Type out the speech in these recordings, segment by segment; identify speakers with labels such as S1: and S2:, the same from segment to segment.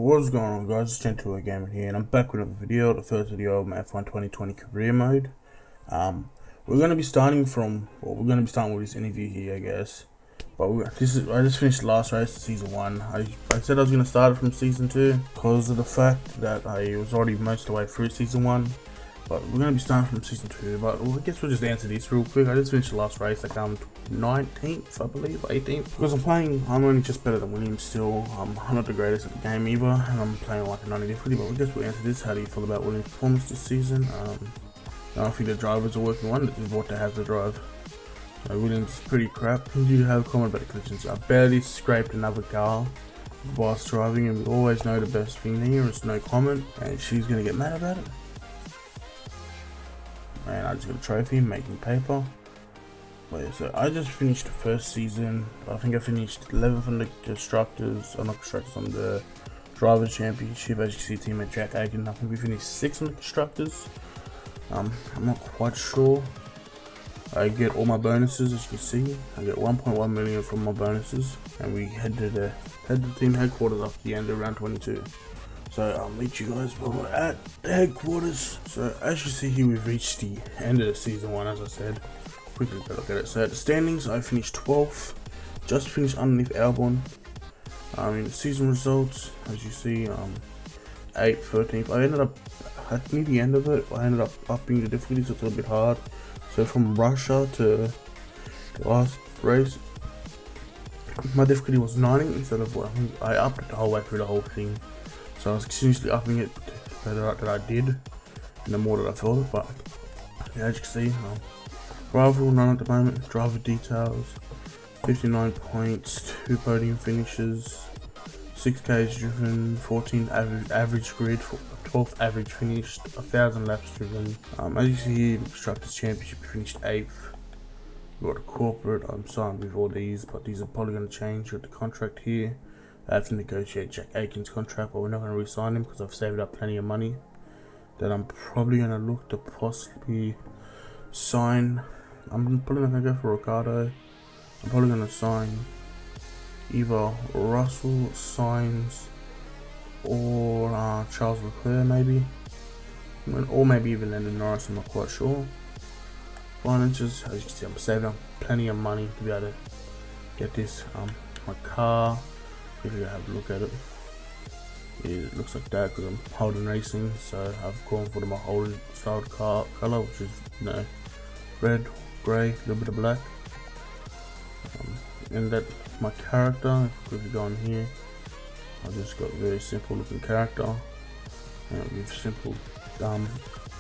S1: What's going on, guys? It's Gentle Gamer here, and I'm back with another video, the first video of my F1 2020 career mode. We're gonna be starting with this interview here, I guess. But I just finished the last race of season 1. I said I was gonna start it from season 2 because of the fact that I was already most of the way through season 1. But we're gonna be starting from season 2. But I guess we'll just answer this real quick. I just finished the last race, like 19th, I believe, 18th. Because I'm only just better than Williams still. I'm not the greatest at the game either, and I'm playing like a 90 difficulty. But I guess we'll answer this. How do you feel about Williams' performance this season? I don't think the drivers are working on. This is what they have to drive. So Williams is pretty crap. Do you have a comment about the collisions? I barely scraped another car whilst driving, and we always know the best thing here is no comment, and she's gonna get mad about it. And I just got a trophy, making paper. But yeah, so I just finished the first season. I think I finished 11th on the constructors, or not constructors, on the drivers championship. As you can see, teammate Jack Aiken. I think we finished 6th on the constructors. I'm not quite sure. I get all my bonuses, as you can see. I get 1.1 million from my bonuses, and we head to the team headquarters after the end of round 22. So I'll meet you guys when we're at the headquarters. So as you see here, we've reached the end of season 1, as I said. Quickly go look at it. So at the standings, I finished 12th, just finished underneath Albon. In the season results, as you see, 8th, 13th. I ended up at near the end of it. I ended up upping the difficulty, so it's a little bit hard. So from Russia to the last race, my difficulty was 90 instead of what I upped it the whole way through the whole thing. So I was continuously upping it the better that I did, and the more that I felt it. But yeah, as you can see, rival none at the moment. Driver details, 59 points, 2 podium finishes, 6Ks driven, 14 average grid, 12th average finished, 1,000 laps driven. As you see here, the Constructors Championship finished 8th. We got a corporate. I'm signed with all these, but these are probably going to change. Got the contract here. I have to negotiate Jack Aiken's contract, but we're not going to re-sign him because I've saved up plenty of money that I'm probably going to look to possibly sign. I'm probably not going to go for Ricardo. I'm probably going to sign either Russell, Sainz, or Charles Leclerc maybe, or maybe even Lando Norris. I'm not quite sure. Finances, as you can see, I'm saving up plenty of money to be able to get this. My car, if you have a look at it, it looks like that because I'm Holden racing, so I've gone for my Holden style car color, which is red, grey, a little bit of black. And that my character, if we go on here, I just got a very simple looking character with simple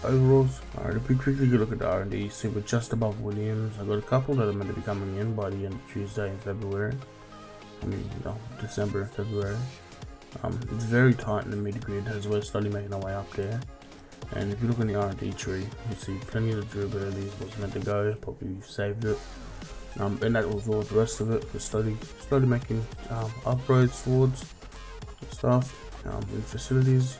S1: overalls. Alright, if we quickly look at the R&D, see we're just above Williams. I got a couple that are meant to be coming in by the end of Tuesday in February. December and February. It's very tight in the mid grid as we're slowly making our way up there. And if you look in the R&D tree, you see plenty of the durabilities was meant to go, but we saved it. And that was all the rest of it. We're slowly making upgrades towards stuff. In facilities,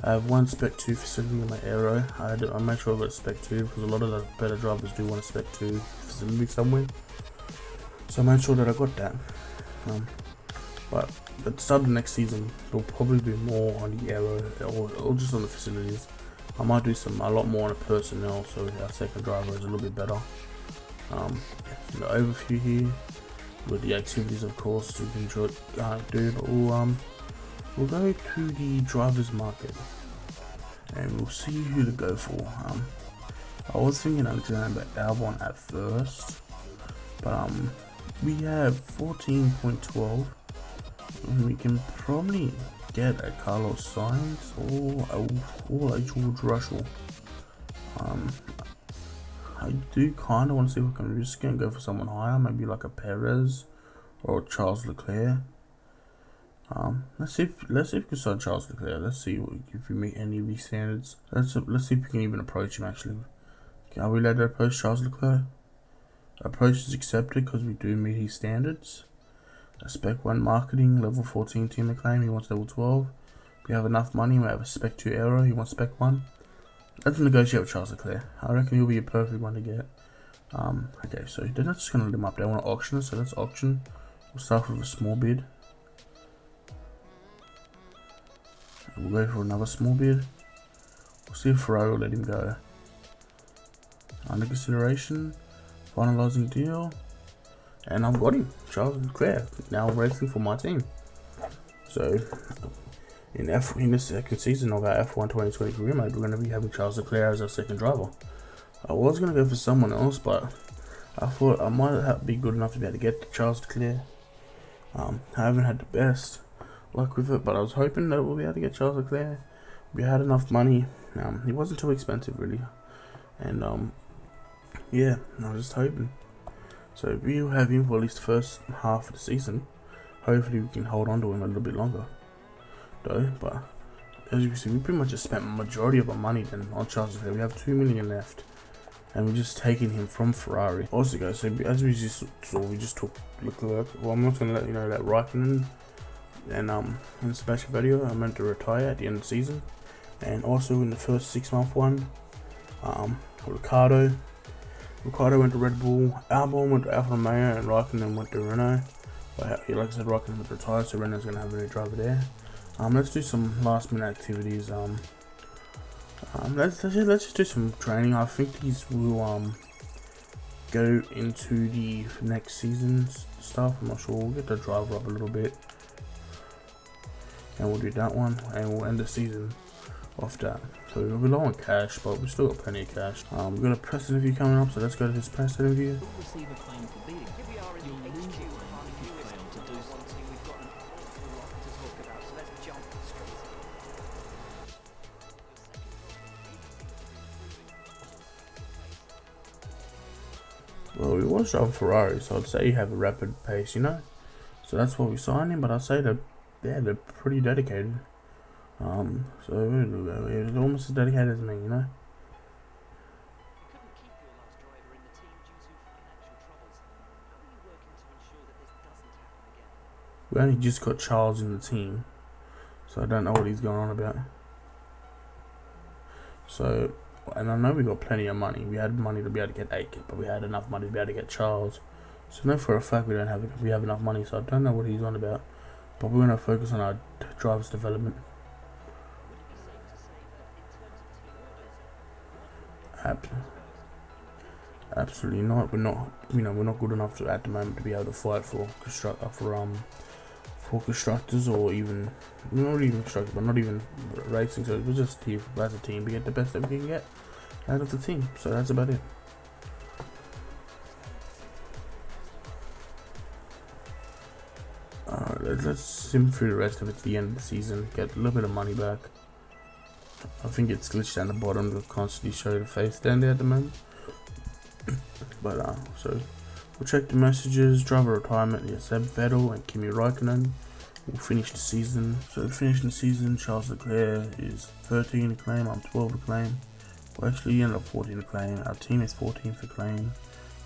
S1: I have one Spec 2 facility in my aero. I made sure I got a Spec 2 because a lot of the better drivers do want a Spec 2 facility somewhere. So I made sure that I got that. But at the start of the next season, there'll probably be more on the aero or just on the facilities. I might do a lot more on the personnel, so our second driver is a little bit better. The overview here with the activities, of course, we can do, but we'll go to the drivers market and we'll see who to go for. I was thinking Alexander Albon at first, but we have 14.12. We can probably get a Carlos Sainz or a George Russell. I do kind of want to see if I can risk it and go for someone higher, maybe like a Perez or Charles Leclerc. Let's see if we can sign Charles Leclerc. Let's see if we meet any of these standards. Let's see if we can even approach him actually. Are we allowed to approach Charles Leclerc? Approach is accepted because we do meet his standards. A Spec 1 marketing, level 14 team acclaim, he wants level 12. We have enough money, we have a Spec 2 aero, he wants Spec 1. Let's negotiate with Charles Leclerc. I reckon he'll be a perfect one to get. Okay, so they're not just going to let him up. They want to auction it, so let's auction. We'll start with a small bid. We'll go for another small bid. We'll see if Ferrari will let him go. Under consideration, finalising deal, and I've got him, Charles Leclerc, now racing for my team. So in the second season of our F1 2020 career mode, we're going to be having Charles Leclerc as our second driver. I was going to go for someone else, but I thought I might be good enough to be able to get Charles Leclerc. I haven't had the best luck with it, but I was hoping that we'll be able to get Charles Leclerc. We had enough money. He wasn't too expensive really, and yeah, I was just hoping. So we'll have him for at least the first half of the season. Hopefully we can hold on to him a little bit longer, though. But as you can see, we pretty much just spent the majority of our money then on Charles Leclerc. We have 2 million left, and we're just taking him from Ferrari. Also, guys, so as we just saw, we just took Leclerc. Well, I'm not gonna let you know that Raikkonen and Sebastian Vettel are meant to retire at the end of the season, and also in the first 6-month one, Ricardo went to Red Bull, Albon went to Alfa Romeo, and Raikkonen went to Renault. But like I said, Raikkonen was retired, so Renault's gonna have a new driver there. Let's do some last minute activities. Let's just do some training. I think these will go into the next season's stuff. I'm not sure. We'll get the driver up a little bit, and we'll do that one, and we'll end the season off that. So we're low on cash, but we still got plenty of cash. We've got a press interview coming up, so let's go to this press interview. Well, we was driving Ferrari, so I'd say you have a rapid pace, you know. So that's why we signed him. But I'd say that they're pretty dedicated. So it's almost as dedicated as me, you know. We only just got Charles in the team, so I don't know what he's going on about. So, and I know we got plenty of money. We had money to be able to get 8, but we had enough money to be able to get Charles. So I know for a fact we have enough money. So I don't know what he's on about. But we're gonna focus on our driver's development. Absolutely not. We're not good enough to at the moment to be able to fight for constructors, or even not even constructors, but not even racing. So we're just here as a team to get the best that we can get out of the team. So that's about it. Let's sim through the rest of it to the end of the season, get a little bit of money back. I think it's glitched down the bottom to constantly show the face down there at the moment. But so we'll check the messages. Driver retirement, yeah, Seb Vettel and Kimi Raikkonen will finish the season. So finishing the season, Charles Leclerc is 13 acclaim, I'm 12 acclaim. Well, actually he ended up 14 acclaim. Our team is 14th acclaim.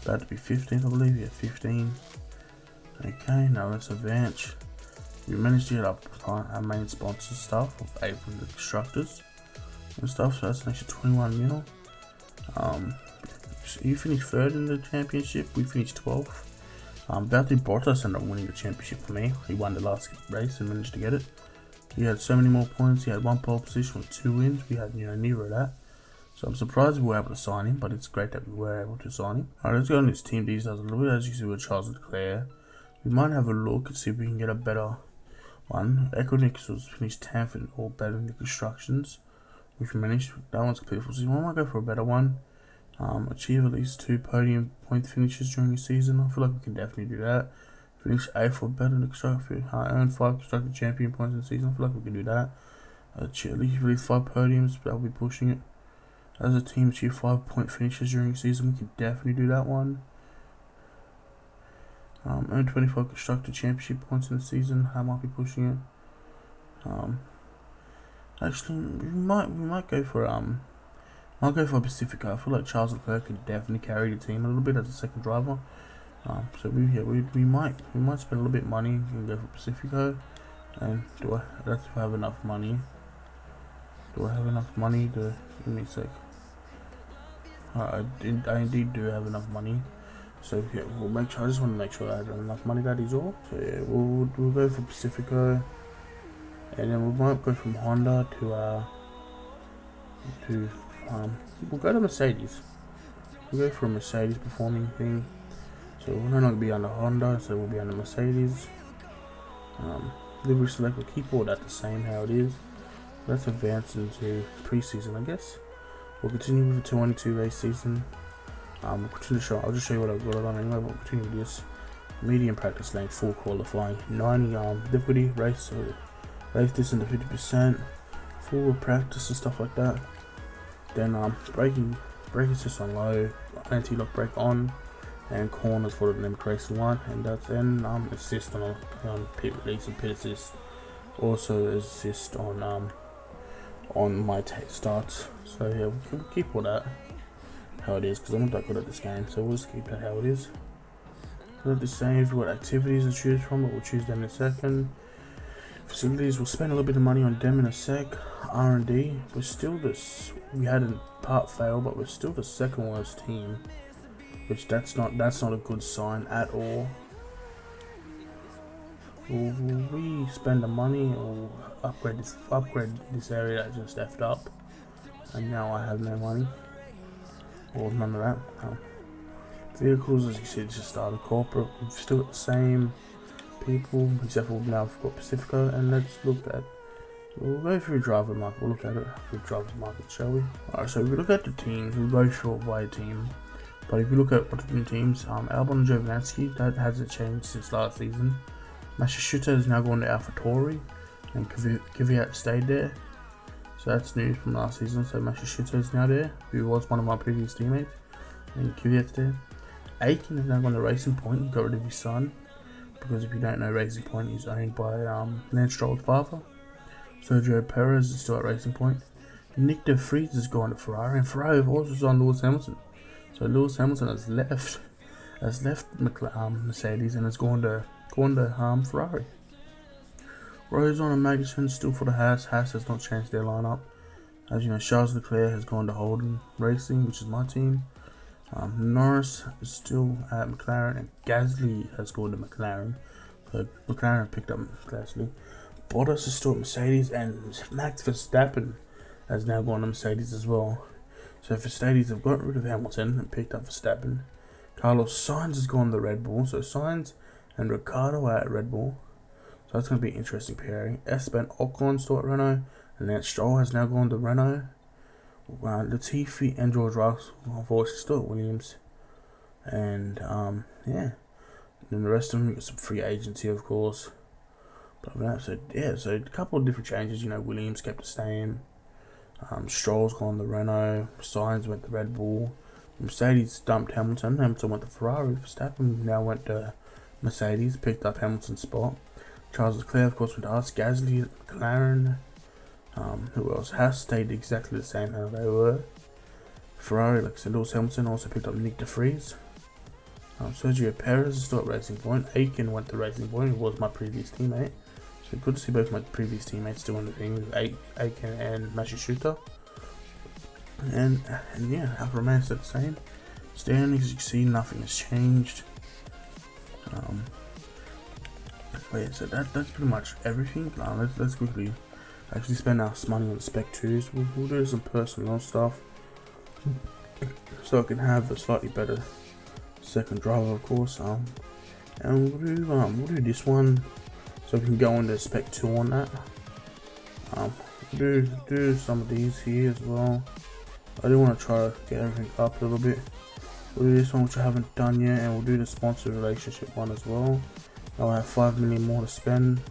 S1: About to be 15th, I believe. Yeah, 15. Okay, now let's advance. We managed to get our main sponsor stuff of 8 from the constructors and stuff, so that's an extra 21 mil. You finished 3rd in the championship, we finished 12th. Valtteri Bottas ended up winning the championship for me. He won the last race and managed to get it. He had so many more points. He had 1 pole position with 2 wins. We had nearer that. So I'm surprised we were able to sign him, but it's great that we were able to sign him. Alright, let's go on his team details a little bit. As you can see with Charles Leclerc, we might have a look and see if we can get a better one. Equinix was finished 10th in all better in the constructions, which we managed. That one's completely full season. I might go for a better one. Achieve at least 2 podium point finishes during the season. I feel like we can definitely do that. Finish 8th or better in the constructor. Earn 5 constructor champion points in the season. I feel like we can do that. Achieve at least 5 podiums. That'll be pushing it. As a team, achieve 5 point finishes during the season. We can definitely do that one. Earn 25 constructor championship points in the season. I might be pushing it. Actually, we might go for I'll go for Pacifica. I feel like Charles Leclerc could definitely carry the team a little bit as a second driver. So we might spend a little bit of money and go for Pacifico. And let's have enough money. Do I have enough money to give me a sec? I indeed do have enough money. So yeah, we'll make sure. I just want to make sure I have enough money. That is all. So yeah, we'll go for Pacifico, And then we might go from Honda to we'll go to Mercedes. We'll go for a Mercedes performing thing. So we'll no longer be under Honda, so we'll be under Mercedes. Livery select, we'll keep all that the same how it is. Let's advance into pre-season, I guess. We'll continue with the 22 race season. We'll continue to show. I'll just show you what I've got on anyway. We'll continue with this. Medium practice length, full qualifying, 90 difficulty race, so race distance to 50%, full practice and stuff like that. Then brake assist on low, anti-lock brake on, and corners for the limit racing one, and that's then assist on pit release and pit assist. Also assist on my starts. So yeah, we'll keep all that how it is because I'm not that good at this game. So we'll just keep that how it is. Not the same. We've got activities to choose from, but we'll choose them in a second. Facilities, we'll spend a little bit of money on them in a sec. R&D, we're still this. We had a part fail, but we're still the second worst team, which that's not a good sign at all. Will we spend the money or upgrade this area that just effed up? And now I have no money or none of that. Vehicles, as you see, just started corporate. We've still got the same people, except for now we've got Pacifico. And let's look at. We'll go through driver market. We'll look at it through driver market, shall we? Alright, so if we look at the teams, we'll go short by team. But if you look at what the teams, Albon and Jovanovski, that hasn't changed since last season. Matsushita is now going to AlphaTauri, and Kvyat stayed there. So that's new from last season. So Matsushita is now there, who was one of my previous teammates, and Kvyat's there. Aiken is now going to Racing Point. He got rid of his son, because if you don't know, Racing Point is owned by Lance Stroll's father. Sergio Perez is still at Racing Point. Nick De Vries is going to Ferrari, and Ferrari also is on Lewis Hamilton. So Lewis Hamilton has left Mercedes and has gone to Ferrari. Rosen and Magnussen still for the Haas. Haas has not changed their lineup. As you know, Charles Leclerc has gone to Holden Racing, which is my team. Norris is still at McLaren, and Gasly has gone to McLaren. So McLaren picked up Gasly. Bottas is still at Mercedes, and Max Verstappen has now gone to Mercedes as well. So Mercedes have got rid of Hamilton and picked up Verstappen. Carlos Sainz has gone to Red Bull, so Sainz and Ricciardo are at Red Bull. So that's going to be an interesting pairing. Esteban Ocon still at Renault, and Lance Stroll has now gone to Renault. Latifi and George Russell, unfortunately, still at Williams. And yeah, and then the rest of them, you got some free agency, of course. But so yeah, so a couple of different changes. You know, Williams kept staying. Stroll's gone to Renault. Sainz went to Red Bull. Mercedes dumped Hamilton. Hamilton went to Ferrari. Verstappen now went to Mercedes, picked up Hamilton's spot. Charles Leclerc, of course, went to us. Gasly at McLaren. Who else? Haas stayed exactly the same how they were. Ferrari, like I said, Lewis Hamilton also picked up Nick De Vries. Sergio Perez is still at Racing Point. Aiken went to Racing Point, who was my previous teammate. So good to see both my previous teammates still in the thing with Aiken and Matsushita. And yeah, Alfa Romeo stayed the same. Standings, as you can see, nothing has changed. But yeah, so that's pretty much everything. Let's quickly actually spend our money on Spec 2s. We'll do some personnel stuff, so I can have a slightly better second driver, of course. And we'll do this one, so we can go into Spec 2 on that. Do some of these here as well. I do want to try to get everything up a little bit. We'll do this one, which I haven't done yet, and we'll do the sponsor relationship one as well. I'll have 5 million more to spend,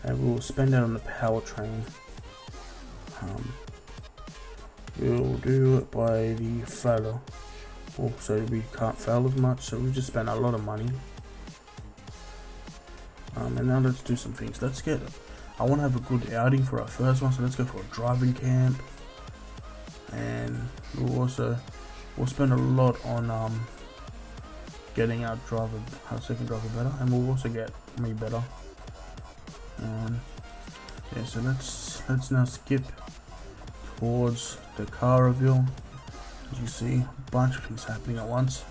S1: and we'll spend that on the powertrain. We'll do it by the failure, so we can't fail as much. So we just spent a lot of money. And now let's do some things. I want to have a good outing for our first one, so let's go for a driving camp. And we'll spend a lot on getting our second driver better, and we'll also get me better. Yeah, so let's now skip towards the car reveal. As you see, a bunch of things happening at once.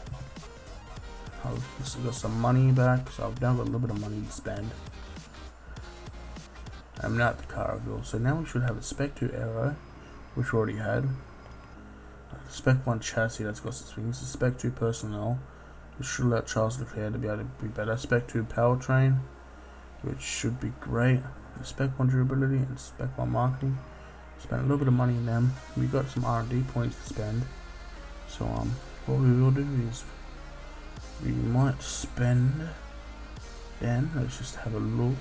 S1: I've got some money back, so I've now got a little bit of money to spend. I'm not the car reveal. So now we should have a Spec 2 Aero, which we already had. Spec 1 chassis that's got some swings. The Spec 2 personnel, which should allow Charles Leclerc to be able to be better. Spec 2 powertrain, which should be great. The Spec 1 durability and Spec 1 marketing. Spent a little bit of money in them. We got some R&D points to spend. So what we will do is we might spend. Then let's just have a look.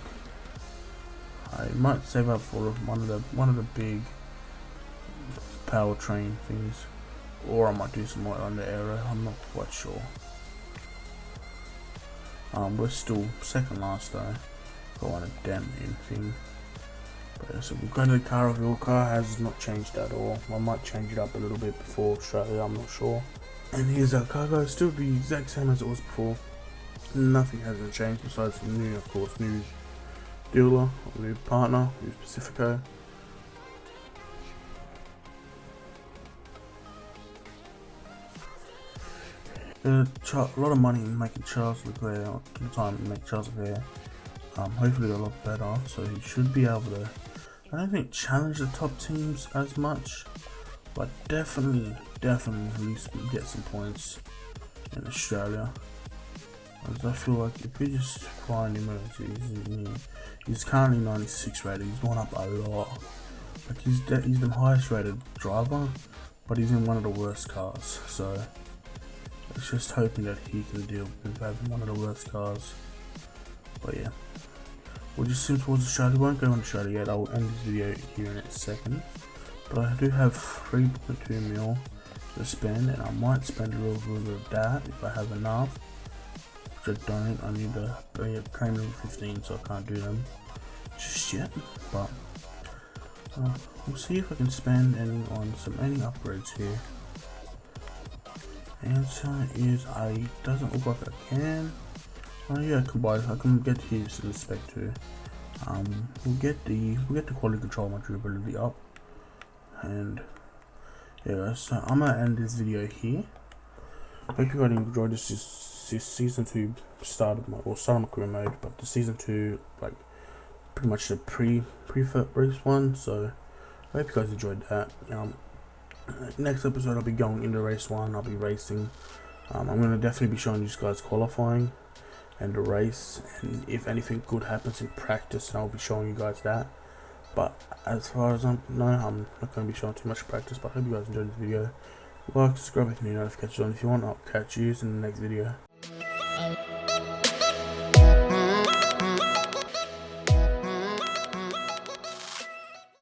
S1: I might save up for one of the big powertrain things, or I might do some more on the Aero. I'm not quite sure. We're still second last though. Got one a damn thing. But so we've got the car reveal. Car has not changed at all. I might change it up a little bit before Australia. I'm not sure. And here's our car, guys. Still the exact same as it was before. Nothing hasn't changed besides the new, of course, new dealer, new partner, new Pacifico. A lot of money in making Charles Leclerc, time to make Charles Leclerc hopefully a lot better, so he should be able to, I don't think challenge the top teams as much, but definitely at least get some points in Australia. As I feel like if we just find him, he's currently 96 rated. He's gone up a lot. Like he's the highest rated driver, but he's in one of the worst cars. So it's just hoping that he can deal with having one of the worst cars. But yeah, we'll just swim towards Australia. We won't go on Australia yet. I'll end this video here in a second. But I do have 3.2 mil to spend, and I might spend a little bit of that if I have enough. I don't. I need to claim level 15, so I can't do them just yet. But we'll see if I can spend any on any upgrades here. Answer is doesn't look like I can. Oh yeah, I can get his to the Spec 2. We'll get the quality control, my durability up, and yeah. So I'm gonna end this video here. Hope you guys enjoyed this season 2 started my career mode, but the season 2 like pretty much the pre-race one. So I hope you guys enjoyed that. Next episode I'll be going into race 1. I'll be racing. I'm gonna definitely be showing you guys qualifying and the race, and if anything good happens in practice, I'll be showing you guys that. But as far as I know, I'm not going to be showing too much practice. But I hope you guys enjoyed this video. Like, subscribe with me, notifications on if you want. I'll catch you in the next video.